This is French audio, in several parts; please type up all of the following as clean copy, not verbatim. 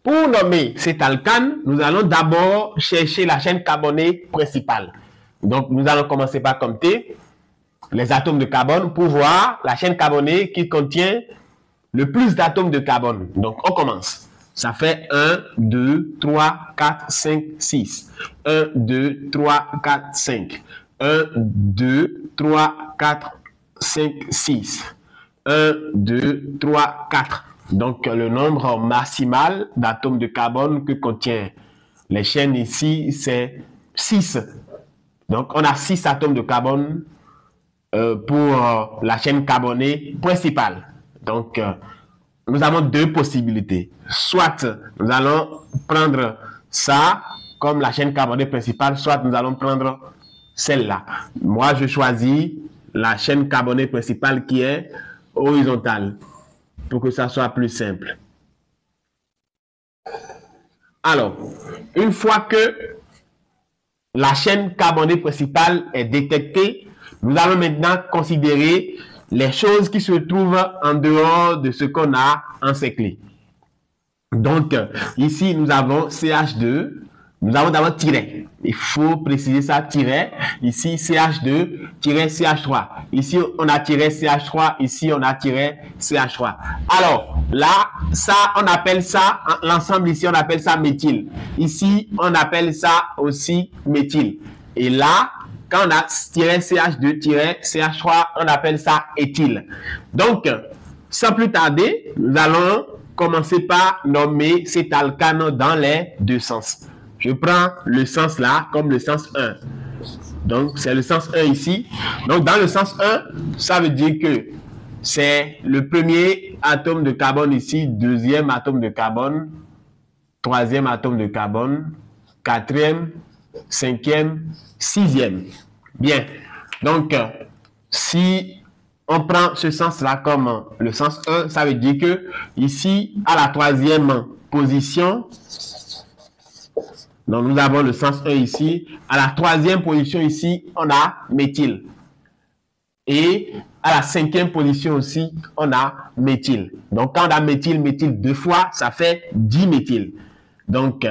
Pour nommer cet alcane, nous allons d'abord chercher la chaîne carbonée principale. Donc, nous allons commencer par compter les atomes de carbone pour voir la chaîne carbonée qui contient le plus d'atomes de carbone. Donc, on commence. Ça fait 1, 2, 3, 4, 5, 6. 1, 2, 3, 4, 5. 1, 2, 3, 4, 5, 6. 1, 2, 3, 4. Donc, le nombre maximal d'atomes de carbone que contient les chaînes ici, c'est 6. Donc, on a 6 atomes de carbone pour la chaîne carbonée principale. Donc, nous avons deux possibilités. Soit nous allons prendre ça comme la chaîne carbonée principale, soit nous allons prendre celle-là. Moi, je choisis la chaîne carbonée principale qui est horizontale pour que ça soit plus simple. Alors, une fois que la chaîne carbonée principale est détectée, nous allons maintenant considérer les choses qui se trouvent en dehors de ce qu'on a encerclé. Donc, ici, nous avons CH2. Nous avons d'abord tiret. Il faut préciser ça, tiret. Ici, CH2, tiret CH3. Ici, on a tiré CH3. Ici, on a tiré CH3. Alors, là, ça, on appelle ça, l'ensemble ici, on appelle ça méthyle. Ici, on appelle ça aussi méthyle. Et là, quand on a tiré CH2, tiré CH3, on appelle ça éthyle. Donc, sans plus tarder, nous allons commencer par nommer cet alcane dans les deux sens. Je prends le sens là comme le sens 1. Donc, c'est le sens 1 ici. Donc, dans le sens 1, ça veut dire que c'est le premier atome de carbone ici, deuxième atome de carbone, troisième atome de carbone, quatrième, cinquième, sixième. Bien. Donc, si on prend ce sens-là comme le sens 1, ça veut dire que ici, à la troisième position, donc nous avons le sens 1 ici, à la troisième position ici, on a méthyle. Et à la cinquième position aussi, on a méthyle. Donc, quand on a méthyle, méthyle deux fois, ça fait diméthyle. Donc,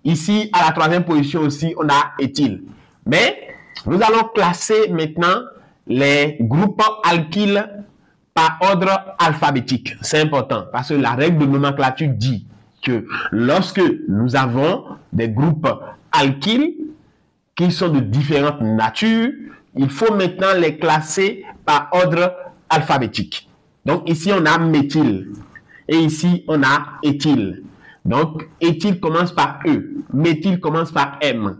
ici, à la troisième position aussi, on a éthyle. Mais, nous allons classer maintenant les groupes alkyles par ordre alphabétique. C'est important parce que la règle de nomenclature dit que lorsque nous avons des groupes alkyles qui sont de différentes natures, il faut maintenant les classer par ordre alphabétique. Donc ici, on a méthyle et ici, on a éthyle. Donc, éthyle commence par E, méthyle commence par M.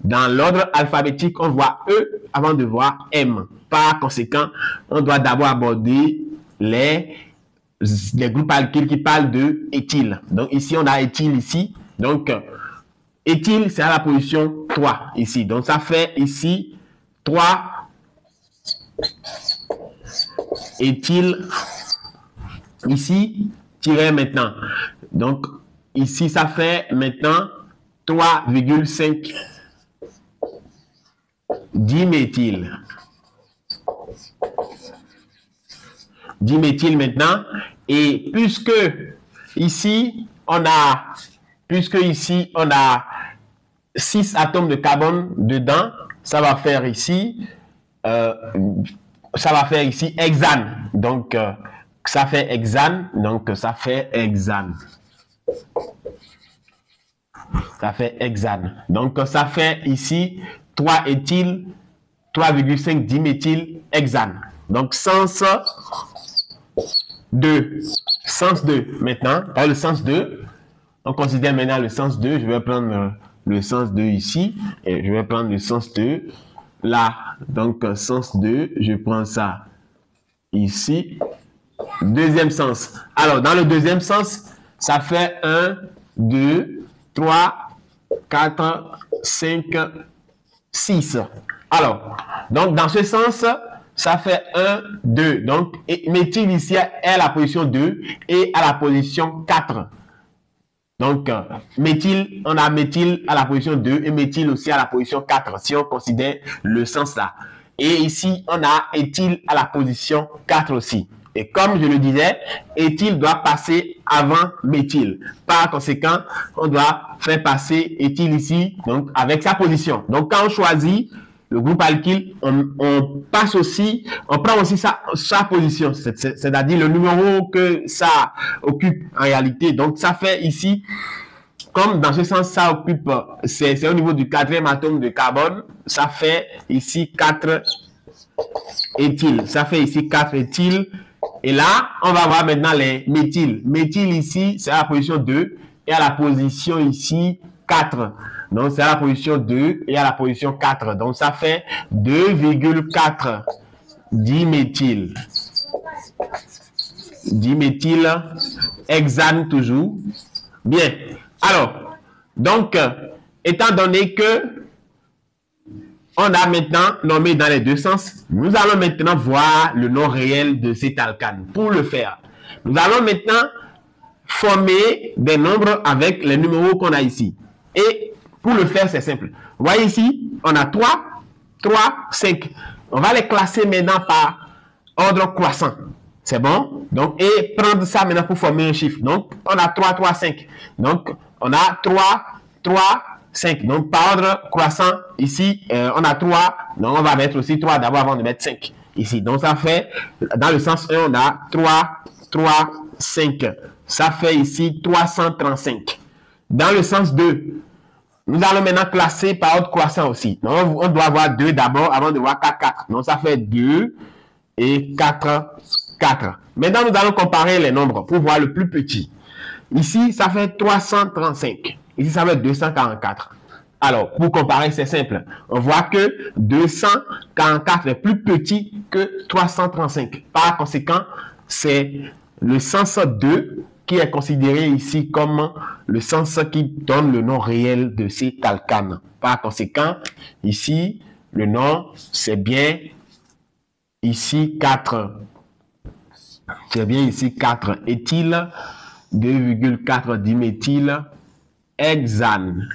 Dans l'ordre alphabétique, on voit E avant de voir M. Par conséquent, on doit d'abord aborder les groupes alkyles qui parlent de éthyle. Donc, ici, on a éthyle ici. Donc, éthyle, c'est à la position 3 ici. Donc, ça fait ici 3 éthyle ici, tiré maintenant. Donc, ici, ça fait maintenant 3,5 diméthyle. Diméthyle maintenant. Et puisque ici, on a 6 atomes de carbone dedans, ça va faire ici, hexane. Donc, ça fait hexane. Donc, ça fait hexane. Ça fait hexane. Donc, ça fait ici 3 éthyle, 3,5 diméthyle, hexane. Donc, sens 2. Sens 2 maintenant. Dans le sens 2, on considère maintenant le sens 2. Je vais prendre le sens 2 ici. Et je vais prendre le sens 2 là. Donc, sens 2, je prends ça ici. Deuxième sens. Alors, dans le deuxième sens, ça fait 1, 2, 3, 4, 5, 6. Alors, donc dans ce sens, ça fait 1, 2. Donc, méthyle ici est à la position 2 et à la position 4. Donc, méthyle, on a méthyle à la position 2 et méthyle aussi à la position 4, si on considère le sens là. Et ici, on a éthyle à la position 4 aussi. Et comme je le disais, éthyle doit passer avant méthyle. Par conséquent, on doit faire passer éthyle ici, donc avec sa position. Donc quand on choisit le groupe alkyle, on passe aussi, on prend aussi sa position, c'est-à-dire le numéro que ça occupe en réalité. Donc ça fait ici, comme dans ce sens, ça occupe, c'est au niveau du 4e atome de carbone, ça fait ici 4 éthyle. Ça fait ici 4 éthyle. Et là, on va voir maintenant les méthyles. Méthyle ici, c'est à la position 2 et à la position ici 4. Donc, c'est à la position 2 et à la position 4. Donc, ça fait 2,4 diméthyle. Diméthyle hexane toujours. Bien. Alors, donc, étant donné que on a maintenant nommé dans les deux sens, nous allons maintenant voir le nom réel de cet alcane. Pour le faire, nous allons maintenant former des nombres avec les numéros qu'on a ici. Et pour le faire, c'est simple. Vous voyez ici, on a 3, 5. On va les classer maintenant par ordre croissant. C'est bon? Donc, et prendre ça maintenant pour former un chiffre. Donc, on a 3, 5. Donc, on a 3, 5. Donc, par ordre croissant, ici, on a 3. Donc, on va mettre aussi 3 d'abord avant de mettre 5 ici. Donc, ça fait, dans le sens 1, on a 3, 5. Ça fait ici 335. Dans le sens 2, nous allons maintenant classer par ordre croissant aussi. Donc, on doit avoir 2 d'abord avant de voir 4. Donc, ça fait 2 et 4. Maintenant, nous allons comparer les nombres pour voir le plus petit. Ici, ça fait 335. Ici, ça fait 244. Alors, pour comparer, c'est simple. On voit que 244 est plus petit que 335. Par conséquent, c'est le sens 2 qui est considéré ici comme le sens qui donne le nom réel de cet alcane. Par conséquent, ici, le nom, c'est bien ici 4. C'est bien ici 4 éthyle, 2,4 diméthyle, hexane.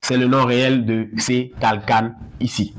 C'est le nom réel de cet alcane ici.